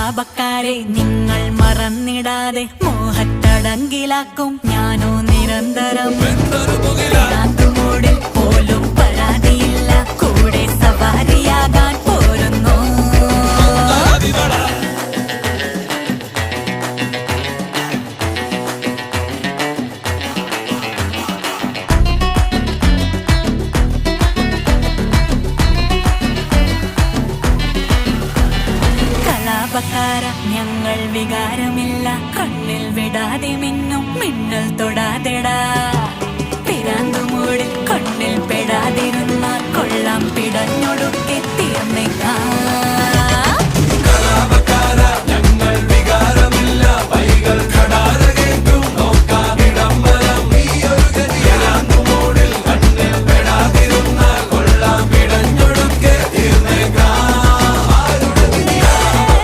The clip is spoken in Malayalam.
കലാപക്കാരെ നിങ്ങൾ മറന്നിടാതെ മോഹത്തടങ്കിലാക്കും ഞാനോ നിരന്തരം. മൂടിൽ പോലും പരാതിയില്ല, കൂടെ സവാരിയാകാൻ പോരുന്നു. കലാപക്കാര ഞങ്ങൾ വികാരമില്ല, കണ്ണിൽ വിടാതെ മിന്നും മിന്നൽ തൊടാതെടാ. പിരാന്തുമൂടിൽ കണ്ണിൽ പെടാതിരുന്നാൽ കൊള്ളാം പിടഞ്ഞൊടുക്കെ തീർന്നേക്കാം.